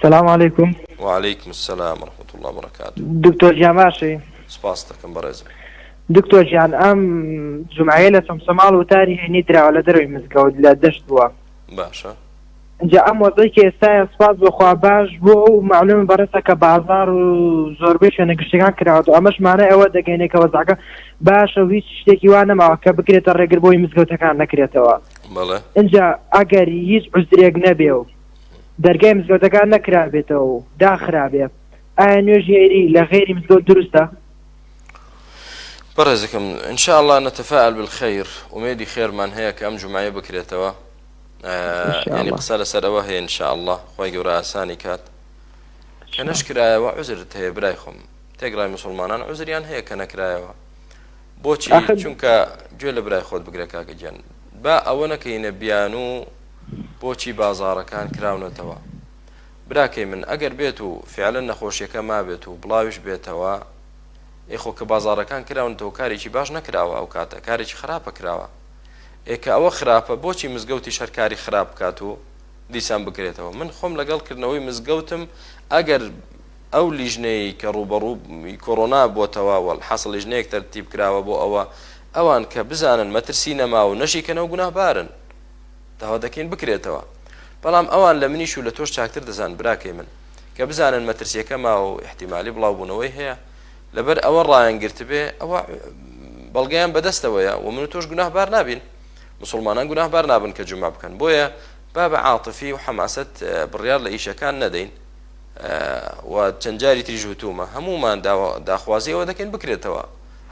السلام عليكم. وعليكم السلام ورحمة الله وبركاته. دكتور جاماشي. سپاس دەکەم بەڕێزم. دكتور جان ام جمعه لە سەماڵ و تاریخی درا ولا دەروی مزگەوت لە دەشت بووە. باشە. جا ئەم وەزەی کە ئێستا سپاس بخوا باش بوو و معلوم بەڕێسە کە بازار و زۆربەی شوێنە گشتەکان کراوە و ئەمەش مانای ئەوە دەگەینێکەوە زعکە باشە و هیچ شتێکی وا نەماوە کە بکرێتە ڕێگر بۆی مزگەوتەکان نەکرێتەوە. بەڵێ. اینجا ئەگەر هیچ عوزرێک نەبێ و دەرگای مزگەوتەکان نەکرابێتەوە و داخرابێت ئایا نوێژێری لە غێری مزگەوت دروستە؟ بەڕێزەکەم إن شاء الله نتفائل بالخير ومێدی خێرمان هەیە کە ئەم جومعە بکرێتەوە. يعني قسە لەسەر ئەوە هەیە إن شاء الله خۆی گەورە ئاسانی کات کە نەشکرایەوە عوزرت هەیە برای خۆم تێگڕای مسلمانان عوزریان هەیە کە نەکرایەوە بۆچی چونکە گوێ لە برای خۆت بگرێ کاکە گیان با ئەوە نەکەینە بیان و بۆچی بازاڕەکان کراونەتەوە براکەی من ئەگەر بێت و فعلا نەخۆشیەکە ما بێت و بڵاویش بێتەوە ئێخۆ کە بازاڕەکان کراونەتەوە کارێکی باش نەکراوە ئەو کاتە کارێکی خراپە کراوە ئێکە ئەوە خراپە بۆچی مزگەوتی شەرکاری خراپ بکات و دیسان بکرێتەوە من خۆم لەگەڵکردنەوەی مزگەوتم ئەگەر ئەو لیژنەی کە ڕوبەڕوو کۆڕۆنا بۆتەوە وەڵ حەسڵ لیژنەیەک تەرتیب کراوە بۆ ئەوان کە بزانن مەترسی نەما و نەشیکەنەوە گوناهبارن داوا دەکەین بکرێتەوە بەڵام ئەوان لە منیش و لە تۆش چاکتر دەزان براکەی من کە بزانن مەترسیەکە ما و احتیمالی بڵاوبوونەوەی هەیە لەبەر ئەوە ڕایەنگرت بێ ئەوە بەڵگەیان بەدەستەوەیە و من و تۆش گوناهبار نابین مسلمانان گوناهبار نابن کە جومع بکەن بۆیە با بە عاتفی و حەماست بڕیار لە ئیشەکان نەدەین و چەند جاری تریژ هوتومە هەمومان داخوازی ئەوە دەکەین بکرێتەوە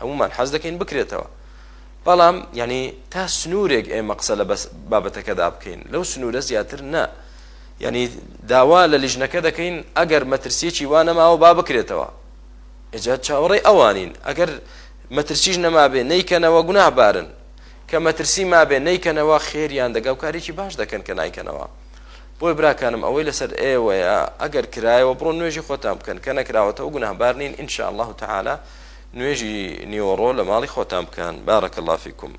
هەمومان حەز دەکەین بکرێتەوە بەڵام یعنی تا سنوورێک ئێمە قسە لە بابەتەکەدا بکەین لەو سنوورە زیاتر نا یعنی داوا لە لیژنەکە دەکەین ئەگەر مەترسیەکی وا نەماوە با بکرێتەوە ئێجا چاوەڕێی ئەوانین ئەگەر مەترسیش نەما بێ نەیکەنەوە گوناهبارن کە مەترسی ما بێ نەیکەنەوە خێریان دەگا و کارێکی باش دەکەن کە نایکەنەوە بۆی براکانم ئەوەی لەسەر ئێوەیە ئەگەر کرایەوە بڕۆ نوێژی خۆتان بکەن کە نەکراوەتەوە گوناهبار نین ئین شاء الله تعالی نوێژی نیوەڕۆ لە ماڵی خۆتان بکەن بارەک الله فیکم